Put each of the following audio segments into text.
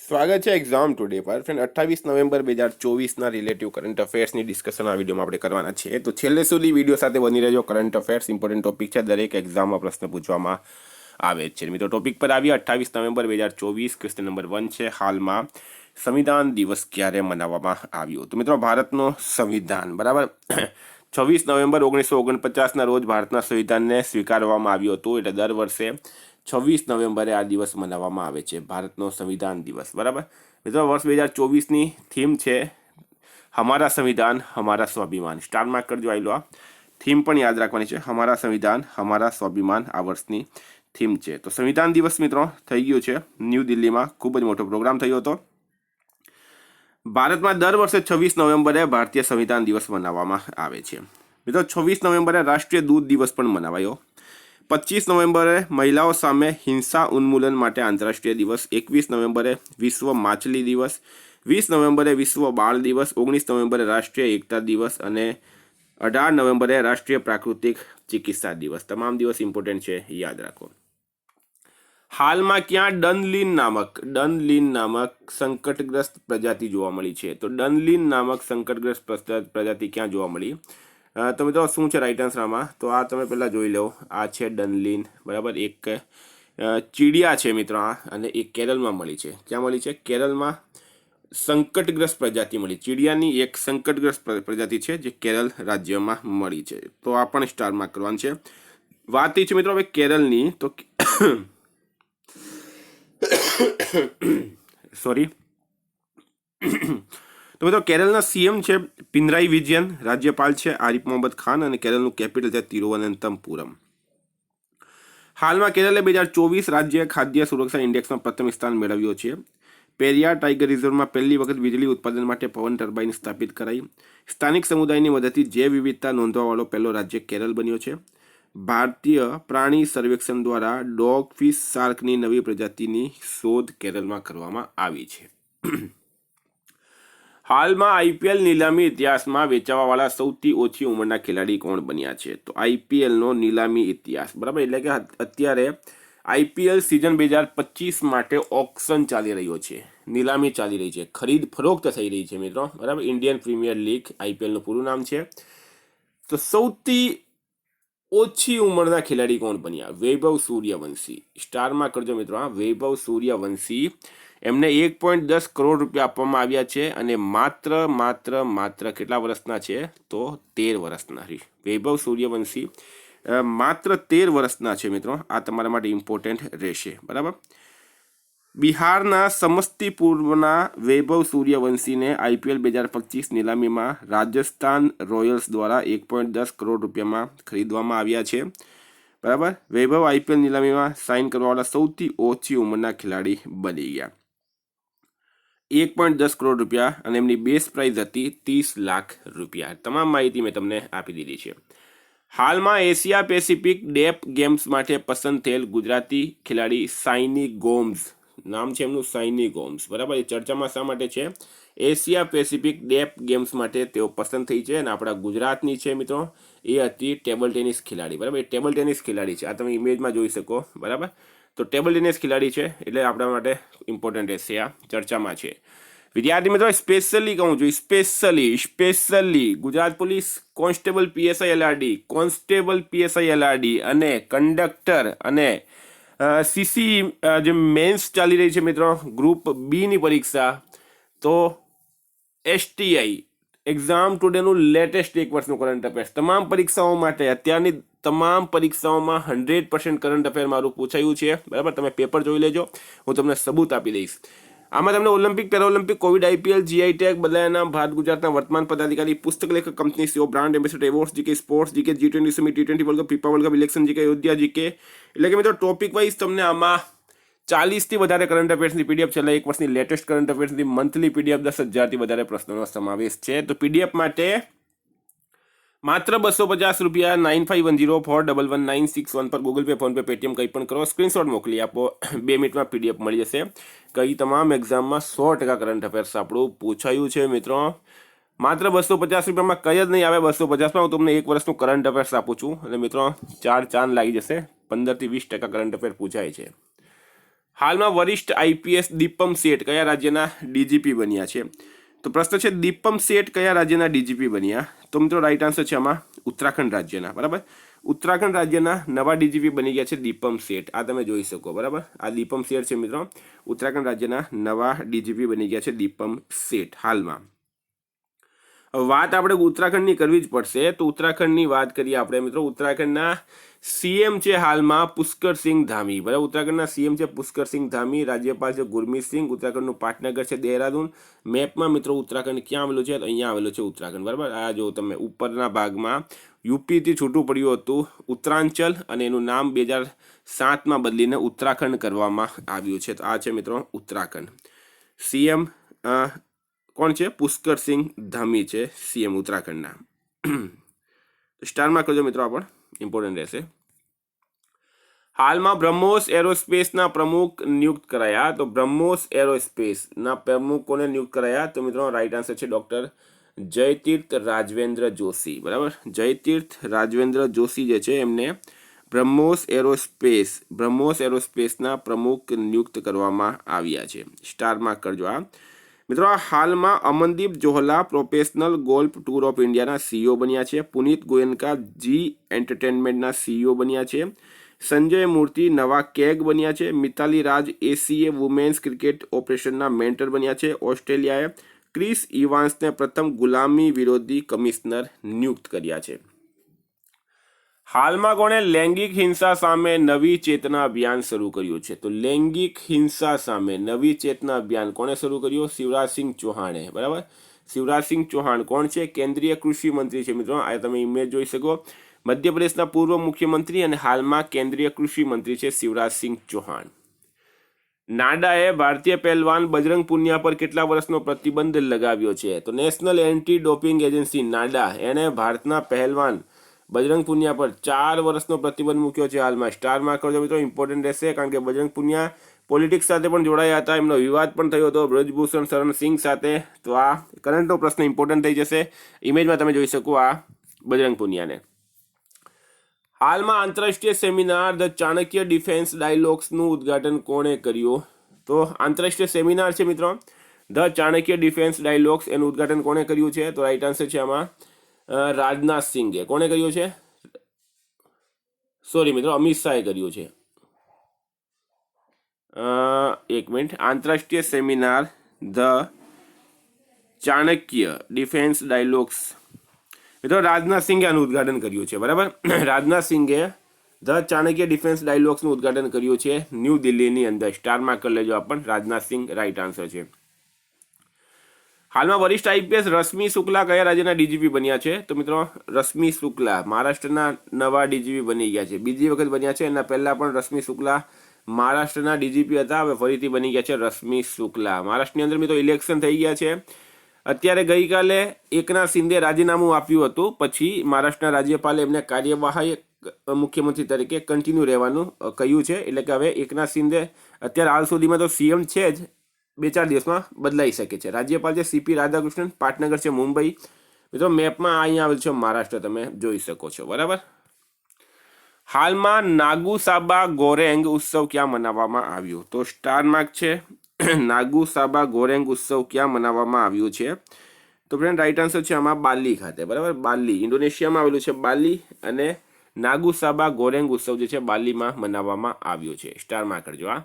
સ્વાગત છે exam today પર ફ્રેન્ડ 28 નવેમ્બર 2024ના રિલેટિવ કરંટ અફેર્સની ડિસ્કશન આ વિડીયોમાં આપણે કરવાના છે. તો છેલ્લે સુધી વિડીયો સાથે બની રહેજો. કરંટ અફેર્સ ઇમ્પોર્ટન્ટ ટોપિક છે, દરેક એક્ઝામમાં પ્રશ્ન પૂછવામાં આવે છે. મિત્રો ટોપિક પર આવીએ. 28 નવેમ્બર 2024 ક્વેશ્ચન નંબર 1 છે, હાલમાં સંવિધાન દિવસ ક્યારે મનાવવામાં આવ્યો? તો મિત્રો ભારતનો સંવિધાન બરાબર 26 નવેમ્બર 1949ના રોજ ભારતના સંવિધાનને સ્વીકારવામાં આવ્યું હતું. એટલે દર વર્ષે 26 નવેમ્બરે આ દિવસ મનાવવામાં આવે છે, ભારતનો સંવિધાન દિવસ. બરાબર મિત્રો, વર્ષ 2024ની થીમ છે હમારા સંવિધાન હમારા સ્વાભિમાન. સ્ટાર માર્ક કરજો. આઈ લો, આ થીમ પણ યાદ રાખવાની છે. હમારા સંવિધાન હમારા સ્વાભિમાન આ વર્ષની થીમ છે. તો સંવિધાન દિવસ મિત્રો થઈ ગયો છે ન્યૂ દિલ્હીમાં. ખૂબ જ મોટો પ્રોગ્રામ થયો હતો. ભારતમાં દર વર્ષે 26 નવેમ્બરે ભારતીય સંવિધાન દિવસ મનાવવામાં આવે છે. મિત્રો 26 નવેમ્બરે રાષ્ટ્રીય દૂધ દિવસ પણ મનાવાયો. 25 નવેમ્બરે મહિલાઓ સામે હિંસા ઉન્મૂલન માટે આંતરરાષ્ટ્રીય દિવસ. 21 નવેમ્બરે વિશ્વ માછલી દિવસ. 20 નવેમ્બરે વિશ્વ બાળ દિવસ. 19 નવેમ્બરે રાષ્ટ્રીય એકતા દિવસ અને 18 નવેમ્બરે રાષ્ટ્રીય પ્રાકૃતિક ચિકિત્સા દિવસ. તમામ દિવસ ઇમ્પોર્ટન્ટ છે, યાદ રાખો. હાલમાં ક્યાં ડનલીન નામક સંકટગ્રસ્ત પ્રજાતિ જોવા મળી છે? તો ડનલીન નામક સંકટગ્રસ્ત પ્રજાતિ ક્યાં જોવા મળી? તો મિત્રો શું છે રાઈટ આન્સર આમાં? તો આ તમે પહેલાં જોઈ લો. આ છે ડનલીન, બરાબર. એક ચીડિયા છે મિત્રો આ, અને એ કેરળમાં મળી છે. ક્યાં મળી છે? કેરળમાં સંકટગ્રસ્ત પ્રજાતિ મળી. ચીડિયાની એક સંકટગ્રસ્ત પ્રજાતિ છે જે કેરળ રાજ્યમાં મળી છે. તો આ પણ સ્ટાર માર્ક કરવાનું છે. વાત એ છે મિત્રો હવે કેરળની, તો સોરી તો મિત્રો કેરળના સીએમ છે પિનરાઈ વિજયન, રાજ્યપાલ છે આરિફ મોહમ્મદ ખાન અને કેરળનું કેપિટલ છે તિરુવનંતપુરમ. હાલમાં કેરળે 2024 રાજ્ય ખાદ્ય સુરક્ષા ઇન્ડેક્સમાં પ્રથમ સ્થાન મેળવ્યો છે. પેરિયાર ટાઈગર રિઝર્વમાં પહેલી વખત વીજળી ઉત્પાદન માટે પવન ટર્બાઇન સ્થાપિત કરાઈ. સ્થાનિક સમુદાયની મદદથી જૈવ વિવિધતા નોંધવાવાળો પહેલો રાજ્ય કેરળ બન્યો છે. ભારતીય પ્રાણી સર્વેક્ષણ દ્વારા ડોગ ફિશ શાર્કની નવી પ્રજાતિની શોધ કેરળમાં કરવામાં આવી છે. હાલમાં આઈપીએલ નીલામી ઇતિહાસમાં વેચાવાવાળા સૌથી ઓછી ઉંમરના ખેલાડી કોણ બન્યા છે? તો આઈપીએલનો નીલામી ઇતિહાસ, બરાબર, એટલે કે અત્યારે આઈપીએલ સિઝન 2025 માટે ઓક્શન ચાલી રહ્યો છે, નીલામી ચાલી રહી છે, ખરીદ ફરોખ્ત થઈ રહી છે મિત્રો, બરાબર. ઇન્ડિયન પ્રીમિયર લીગ આઈપીએલનું પૂરું નામ છે. તો સૌથી ઓછી ઉંમરના ખેલાડી કોણ બન્યા? વૈભવ સૂર્યવંશી. સ્ટારમાં કરજો મિત્રો. આ વૈભવ સૂર્યવંશી, એમને 1.10 કરોડ રૂપિયા આપવામાં આવ્યા છે અને માત્ર કેટલા વર્ષના છે? તો 13 વર્ષના. વૈભવ સૂર્યવંશી માત્ર 13 વર્ષના છે મિત્રો. આ તમારા માટે ઇમ્પોર્ટન્ટ રહેશે, બરાબર. બિહારના સમસ્તીપુરના વૈભવ સૂર્યવંશીને આઈપીએલ 2025 નીલામીમાં રાજસ્થાન રોયલ્સ દ્વારા 1.10 કરોડ રૂપિયામાં ખરીદવામાં આવ્યા છે, બરાબર. વૈભવ આઈપીએલ નીલામીમાં સાઇન કરવાવાળા સૌથી ઓછી ઉંમરના ખેલાડી બની ગયા. 1.10 કરોડ રૂપિયા અને એમની બેઝ પ્રાઇસ હતી 30 લાખ રૂપિયા. તમામ માહિતી મેં તમને આપી દીધી છે. હાલમાં એશિયા પેસિફિક ડેપ ગેમ્સ માટે પસંદ થયેલ ગુજરાતી ખેલાડી સાઇની ગોમ્સ. નામ છે એમનું સાઇની ગોમ્સ, બરાબર. એ ચર્ચામાં શા માટે છે? એશિયા પેસિફિક ડેપ ગેમ્સ માટે તેઓ પસંદ થઈ છે અને આપણા ગુજરાતની છે મિત્રો, એ હતી ટેબલ ટેનિસ ખેલાડી, બરાબર. એ ટેબલ ટેનિસ ખેલાડી છે. આ તમે ઇમેજમાં જોઈ શકો, બરાબર. તો ટેબલ ટેનિસ ખેલાડી છે એટલે આપણા માટે ઇમ્પોર્ટન્ટ રહેશે, આ ચર્ચામાં છે. વિદ્યાર્થી મિત્રો સ્પેશિયલી કહું છું, specially Gujarat police constable PSI LRD અને કંડક્ટર અને સીસી જે મેન્સ ચાલી રહી છે મિત્રો, ગ્રુપ બીની પરીક્ષા, તો એસટીઆઈ એક્ઝામ ટુડેનું લેટેસ્ટ એક વર્ષનું કરંટ અફેર્સ તમામ પરીક્ષાઓ માટે, અત્યારની તમામ પરીક્ષાઓમાં 100% કરંટ અફેર મારું પૂછાયું છે, બરાબર. તમે પેપર જોઈ લેજો, હું તમને સબૂત આપી દઈશ. આમાં તમને Olympic, Paralympic, Covid, IPL, GI tag, બદલાયાના ભારત ગુજરાતના વર્તમાન પદાધિકારી, પુસ્તક લેખક, company CEO, brand ambassador, awards GK, sports GK, G20 summit, T20 world cup, FIFA world cup, election GK, Ayodhya GK, એટલે કે મિત્રો ટોપિક વાઇઝ તમને આમાં 40થી વધારે કરંટ અફેર્સની પીડીએફ છે. એટલે એક વર્ષની લેટેસ્ટ કરંટ અફેર્સની મંથલી પીડીએફ 10,000થી વધારે પ્રશ્નોનો સમાવેશ છે. તો પીડીએફ માટે માત્ર 250 રૂપિયા 9510411961 પર ગૂગલ પે, ફોનપે, પેટીએમ કંઈ પણ કરો, સ્ક્રીનશોટ મોકલી આપો. 2 મિનિટમાં પીડીએફ મળી જશે. કઈ તમામ એક્ઝામમાં 100% કરંટ અફેર્સ આપણું પૂછાયું છે મિત્રો. માત્ર 250 રૂપિયામાં કંઈ જ નહીં આવે. 250માં હું તમને એક વર્ષનું કરંટ અફેર્સ આપું છું અને મિત્રો 4 ચાંદ લાગી જશે. 15 થી 20% કરંટ અફેર પૂછાય છે. હાલમાં વરિષ્ઠ આઈપીએસ દીપમ શેઠ કયા રાજ્યના ડીજીપી બન્યા છે? તો પ્રશ્ન છે દીપમ શેઠ કયા રાજ્યના ડીજીપી બન્યા? તો મિત્રો રાઈટ આન્સર છે આમાં ઉત્તરાખંડ રાજ્યના. બરાબર, ઉત્તરાખંડ રાજ્યના નવા ડીજીપી બની ગયા છે દીપમ શેઠ. આ તમે જોઈ શકો. બરાબર, આ દીપમ શેઠ છે મિત્રો, ઉત્તરાખંડ રાજ્યના નવા ડીજીપી બની ગયા છે દીપમ શેઠ હાલમાં. વાત આપણે ઉત્તરાખંડની કરવી જ પડશે. તો ઉત્તરાખંડની વાત કરીએ આપણે મિત્રો. ઉત્તરાખંડના સીએમ છે હાલમાં પુષ્કરસિંહ ધામી. બરાબર, ઉત્તરાખંડના સીએમ છે પુષ્કરસિંહ ધામી. રાજ્યપાલ છે ગુરમીત સિંઘ. ઉત્તરાખંડનું પાટનગર છે દેહરાદૂન. મેપમાં મિત્રો ઉત્તરાખંડ ક્યાં આવેલું છે? તો અહીંયા આવેલું છે ઉત્તરાખંડ. બરાબર, આ જો તમે ઉપરના ભાગમાં યુપીથી છૂટું પડ્યું હતું ઉત્તરાંચલ, અને એનું નામ 2007માં બદલીને ઉત્તરાખંડ કરવામાં આવ્યું છે. તો આ છે મિત્રો ઉત્તરાખંડ. સીએમ કોણ છે? પુષ્કરસિંહ ધામી છે સીએમ ઉત્તરાખંડના. સ્ટારમાં કરજો મિત્રો, આ પણ ઇમ્પોર્ટન્ટ રહેશે. હાલમાં બ્રહ્મોસ એરોસ્પેસના પ્રમુખ નિયુક્ત કરાયા. તો બ્રહ્મોસ એરોસ્પેસના પ્રમુખ કોને નિયુક્ત કરાયા? તો મિત્રો રાઈટ આન્સર છે ડોક્ટર જયતીર્થ રાજવેન્દ્ર જોશી. બરાબર, જયતીર્થ રાજવેન્દ્ર જોશી જે છે એમને બ્રહ્મોસ એરોસ્પેસના પ્રમુખ નિયુક્ત કરવામાં આવ્યા છે. સ્ટારમાં કરજો આ મિત્રો. હાલમાં Amandeep જોહલા professional golf tour of ઇન્ડિયાના સીઈઓ બન્યા છે. પુનીત ગોયનકા જી એન્ટરટેનમેન્ટના સીઈઓ બન્યા છે. સંજય મૂર્તિ નવા કેગ બન્યા છે. મિતાલી રાજ એસીએ વુમેન્સ ક્રિકેટ ઓપરેશનના મેન્ટર બન્યા છે. ઓસ્ટ્રેલિયાએ ક્રિસ ઇવાન્સને પ્રથમ ગુલામી વિરોધી કમિશનર નિયુક્ત કર્યા છે. હાલમાં કોણે લૈંગિક હિંસા સામે નવી ચેતના અભિયાન શરૂ કર્યું છે? તો લૈંગિક હિંસા સામે નવી ચેતના અભિયાન કોણે શરૂ કર્યું? શિવરાજસિંહ ચૌહાણે. બરાબર, શિવરાજસિંહ ચૌહાણ કોણ છે? કેન્દ્રીય કૃષિ મંત્રી છે મિત્રો. આ તમે ઇમેજ જોઈ શકો. મધ્યપ્રદેશના પૂર્વ મુખ્યમંત્રી અને હાલમાં કેન્દ્રીય કૃષિ મંત્રી છે શિવરાજસિંહ ચૌહાણ. નાડાએ ભારતીય પહેલવાન બજરંગ પુનિયા પર કેટલા વર્ષનો પ્રતિબંધ લગાવ્યો છે? તો national anti doping agency Nada એણે ભારતના પહેલવાન બજરંગ પુનિયા પર 4 વર્ષનો પ્રતિબંધ મૂક્યો છે હાલમાં. સ્ટારમાં કરજો મિત્રો, ઇમ્પોર્ટન્ટ રહેશે, કારણ કે બજરંગ પુનિયા પોલિટિક્સ સાથે પણ જોડાયા હતા. એમનો વિવાદ પણ થયો હતો બ્રજભૂષણ શરણ સિંહ સાથે. તો આ કરંટનો પ્રશ્ન ઇમ્પોર્ટન્ટ થઈ જશે. ઇમેજમાં તમે જોઈ શકો આ બજરંગ પુનિયાને. હાલમાં આંતરરાષ્ટ્રીય સેમિનાર ધ ચાણક્ય ડિફેન્સ ડાયલોગ્સનું ઉદ્ઘાટન કોણે કર્યું? તો આંતરરાષ્ટ્રીય સેમિનાર છે મિત્રો ધ ચાણક્ય ડિફેન્સ ડાયલોગ્સ, એનું ઉદ્ઘાટન કોણે કર્યું છે? તો રાઈટ આન્સર છે આમાં રાજનાથ સિંઘે. કોણે કર્યું છે? સોરી મિત્રો, અમિત શાહે કર્યું છે. એક મિનિટ. આંતરરાષ્ટ્રીય seminar the Chanakya defence dialogues મિત્રો રાજનાથ સિંઘે આનું ઉદ્ઘાટન કર્યું છે. બરાબર, રાજનાથ સિંઘે ધ ચાણક્ય ડિફેન્સ ડાયલોગ્સનું ઉદ્ઘાટન કર્યું છે ન્યૂ દિલ્હીની અંદર. સ્ટારમાં કરી લેજો આ પણ. રાજનાથ સિંઘ રાઈટ આન્સર છે. હાલમાં વરિષ્ઠ આઈપીએસ રશ્મિ શુક્લા કયા રાજ્યના ડીજીપી બન્યા છે? તો મિત્રો રશ્મિ શુક્લા મહારાષ્ટ્રના નવા ડીજીપી બની ગયા છે. બીજી વખત બન્યા છે. એના પહેલા પણ રશ્મિ શુક્લા મહારાષ્ટ્રના ડીજીપી હતા. હવે ફરીથી બની ગયા છે રશ્મિ શુક્લા. મહારાષ્ટ્રની અંદર મિત્રો ઇલેક્શન થઈ ગયા છે. અત્યારે ગઈકાલે એકનાથ શિંદે રાજીનામું આપ્યું હતું. પછી મહારાષ્ટ્રના રાજ્યપાલે એમને કાર્યવાહક મુખ્યમંત્રી તરીકે કન્ટિન્યુ રહેવાનું કહ્યું છે. એટલે કે હવે એકનાથ શિંદે અત્યારે હાલ સુધીમાં તો સીએમ છે જ, 2-4 દિવસમાં બદલાઈ શકે છે. રાજ્યપાલ છે સીપી રાધાકૃષ્ણન. પાટનગર છે મુંબઈ. મિત્રો મેપમાં અહીંયા આવેલ છે મહારાષ્ટ્ર, તમે જોઈ શકો છો. બરાબર, હાલમાં નાગુ સાબા ગોરેંગ ઉત્સવ ક્યાં મનાવવામાં આવ્યો? તો સ્ટાર માર્ક છે. નાગુ સાબા ગોરેંગ ઉત્સવ ક્યાં મનાવવામાં આવ્યું છે? તો ફ્રેન્ડ રાઈટ આન્સર છે આમાં બાલી ખાતે. બરાબર, બાલી ઇન્ડોનેશિયામાં આવેલું છે બાલી, અને નાગુ સાબા ગોરેંગ ઉત્સવ જે છે બાલીમાં મનાવવામાં આવ્યો છે. સ્ટારમાં કરજો આ.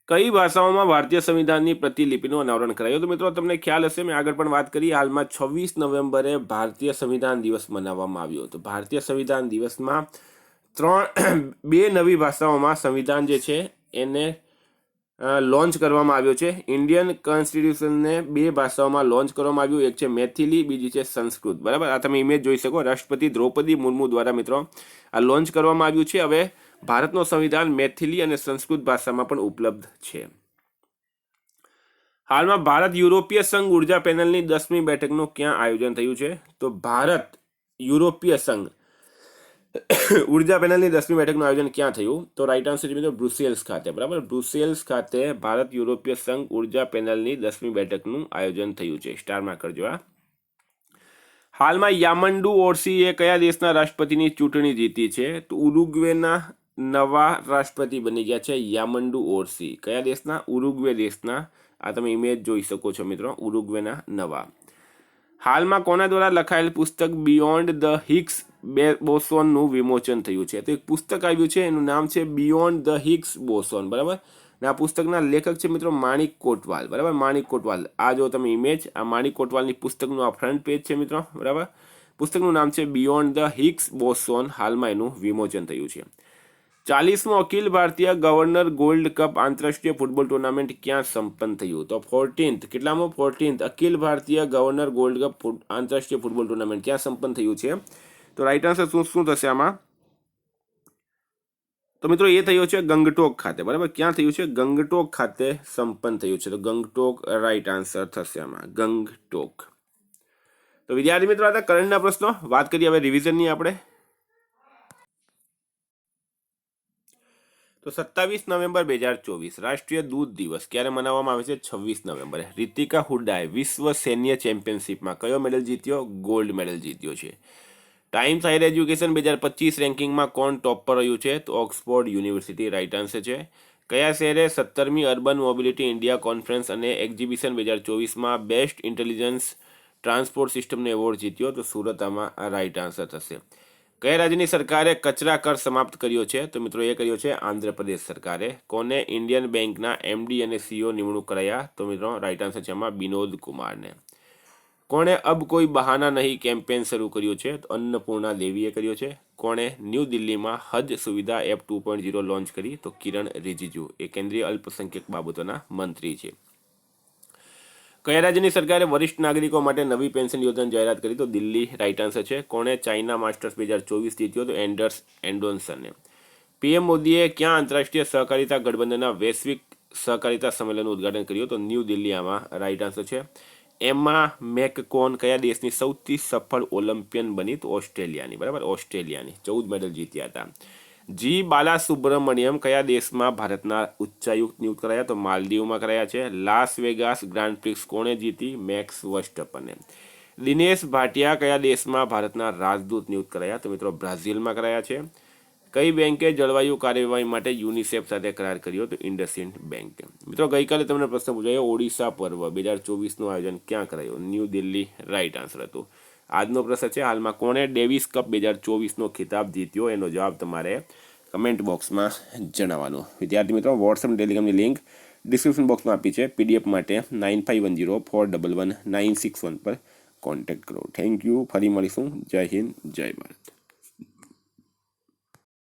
કઈ ભાષાઓમાં ભારતીય સંવિધાનની પ્રતિલિપિનું અનાવરણ કરાયું? તો મિત્રો તમને ખ્યાલ હશે, મેં આગળ પણ વાત કરી. હાલમાં 26 નવેમ્બરે ભારતીય સંવિધાન દિવસ મનાવવામાં આવ્યો હતો. ભારતીય સંવિધાન દિવસમાં 2 નવી ભાષાઓમાં સંવિધાન જે છે એને લોન્ચ કરવામાં આવ્યો છે. ઇન્ડિયન કોન્સ્ટિટ્યુશનને 2 ભાષાઓમાં લોન્ચ કરવામાં આવ્યું. એક છે મેથિલી, બીજી છે સંસ્કૃત. બરાબર, આ તમે ઇમેજ જોઈ શકો. રાષ્ટ્રપતિ દ્રૌપદી મુર્મુ દ્વારા મિત્રો આ લોન્ચ કરવામાં આવ્યું છે. હવે ભારતનો સંવિધાન મેથિલી અને સંસ્કૃત ભાષામાં પણ ઉપલબ્ધ છે. હાલમાં ભારત યુરોપીય સંઘ ઉર્જા પેનલની 10મી બેઠકનું ક્યાં આયોજન થયું છે? તો ભારત યુરોપીય સંઘ ઉર્જા પેનલની 10મી બેઠકનું આયોજન ક્યાં થયું? તો રાઈટ આન્સર છે મિત્રો બ્રુસેલ્સ ખાતે. બરાબર, બ્રુસેલ્સ ખાતે ભારત યુરોપીય સંઘ ઉર્જા પેનલની 10મી બેઠકનું આયોજન થયું છે. સ્ટારમાં કરજો આ. હાલમાં યામંડુ ઓર્સી એ કયા દેશના રાષ્ટ્રપતિની ચૂંટણી જીતી છે? તો ઉરુગ્વેના નવા રાષ્ટ્રપતિ બની ગયા છે યામંડુ ઓરસી. કયા દેશના? ઉરુગ્વે દેશના. આ તમે ઇમેજ જોઈ શકો છો મિત્રો, ઉરુગ્વેના નવા. હાલમાં કોના દ્વારા લખાયેલ પુસ્તક બિયોન્ડ ધ હિગ્સ બોસોનનું વિમોચન થયું છે? તો એક પુસ્તક આવ્યું છે, એનું નામ છે બિયોન્ડ ધ હિગ્સ બોસોન, બરાબર. અને આ પુસ્તકના લેખક છે મિત્રો માણિક કોટવાલ, બરાબર. માણિક કોટવાલ, આ જો તમે ઇમેજ, આ માણિક કોટવાલની પુસ્તકનું આ ફ્રન્ટ પેજ છે મિત્રો, બરાબર. પુસ્તકનું નામ છે બિયોન્ડ ધ હિગ્સ બોસોન. હાલમાં એનું વિમોચન થયું છે. 40મો Akhil Bharatiya governor gold cup આંતરરાષ્ટ્રીય ફૂટબોલ ટુર્નામેન્ટ ક્યાં સંપન્ન થયું? તો 14th, કેટલામો? 14th Akhil Bharatiya governor gold cup આંતરરાષ્ટ્રીય ફૂટબોલ ટુર્નામેન્ટ ક્યાં સંપન્ન થયું છે? તો રાઈટ આન્સર શું થશે આમાં? તો મિત્રો એ થયું છે ગંગટોક ખાતે, બરાબર. ક્યાં થયું છે? ગંગટોક ખાતે સંપન્ન થયું છે. તો ગંગટોક રાઈટ આન્સર થશે આમાં, ગંગટોક. તો વિદ્યાર્થી મિત્રો આ કરંટના પ્રશ્નો. વાત કરીએ હવે રિવિઝનની આપણે. તો 27 નવેમ્બર 2024 રાષ્ટ્રીય દૂધ દિવસ ક્યારે મનાવવામાં આવે છે? 26 નવેમ્બરે. રીતિકા હુડ્ડાએ વિશ્વ સૈન્ય ચેમ્પિયનશિપમાં કયો મેડલ જીત્યો? ગોલ્ડ મેડલ જીત્યો છે. ટાઈમ્સ હાયર એજ્યુકેશન 2025 રેન્કિંગમાં કોણ ટોપ પર રહ્યું છે? તો ઓક્સફોર્ડ યુનિવર્સિટી રાઈટ આન્સર છે. કયા શહેરે 17મી અર્બન મોબિલિટી ઇન્ડિયા કોન્ફરન્સ અને એક્ઝિબિશન 2024માં બેસ્ટ ઇન્ટેલિજન્સ ટ્રાન્સપોર્ટ સિસ્ટમનો એવોર્ડ જીત્યો? તો સુરત આમાં રાઈટ આન્સર થશે. કયા રાજ્યની સરકારે કચરા કર સમાપ્ત કર્યો છે? તો મિત્રો એ કર્યો છે આંધ્રપ્રદેશ સરકારે. કોને ઇન્ડિયન બેંકના એમડી અને સીઓ નિમણૂક કરાયા? તો મિત્રો રાઈટ આન્સર છે આમાં વિનોદ કુમારને. કોણે અબ કોઈ બહાના નહીં કેમ્પેન શરૂ કર્યું છે? તો અન્નપૂર્ણા દેવીએ કર્યો છે. કોણે ન્યૂ દિલ્હીમાં હજ સુવિધા એપ 2.0 લોન્ચ કરી? તો કિરણ રિજિજુ, એ કેન્દ્રીય અલ્પસંખ્યક બાબતોના મંત્રી છે. કયા રાજ્યની સરકારે વરિષ્ઠ નાગરિકો માટે નવી પેન્શન યોજના જાહેરાત કરી? તો દિલ્હી રાઈટ આન્સર છે. કોણે ચાઇના માસ્ટર્સ 2024 જીત્યો? તો એન્ડર્સ એન્ડોન્સને. પીએમ મોદીએ ક્યાં આંતરરાષ્ટ્રીય સહકારિતા ગઠબંધનના વૈશ્વિક સહકારિતા સંમેલનનું ઉદઘાટન કર્યું? તો ન્યૂ દિલ્હી આમાં રાઈટ આન્સર છે. એમા મેકકોન કયા દેશની સૌથી સફળ ઓલિમ્પિયન બની? તો ઓસ્ટ્રેલિયાની, બરાબર. ઓસ્ટ્રેલિયાની 14 મેડલ જીત્યા હતા. જી બાલાસુબ્રમણ્યમ કયા દેશમાં ભારતના ઉચ્ચાયુક્ત નિયુક્ત કરાયા? તો માલદીવમાં કરાયા છે. લાસ વેગાસ ગ્રાન્ડ પ્રિક્સ કોણે જીતી? મેક્સ વર્સ્ટપને. દિનેશ ભાટિયા કયા દેશમાં ભારતના રાજદૂત નિયુક્ત કરાયા? તો મિત્રો બ્રાઝિલમાં કરાયા છે. કઈ બેંકે જળવાયુ કાર્યવાહી માટે યુનિસેફ સાથે કરાર કર્યો? તો ઇન્ડસઇન્ડ બેંકે. મિત્રો ગઈકાલે તમને પ્રશ્ન પૂછાયો ઓડિશા પર્વ 2024નું આયોજન ક્યાં કરાયું? ન્યૂ દિલ્હી રાઈટ આન્સર હતું. આજનો પ્રશ્ન છે હાલમાં કોણે ડેવિસ કપ 2024નો ખિતાબ જીત્યો? એનો જવાબ તમારે કમેન્ટ બોક્સમાં જણાવવાનો. વિદ્યાર્થી મિત્રો વોટ્સએપ ટેલિગ્રામની લિંક ડિસ્ક્રિપ્શન બોક્સમાં આપી છે. પીડીએફ માટે 9510411961 પર કોન્ટેક્ટ કરો. Thank you. ફરી મળીશું. જય હિન્દ, જય ભારત.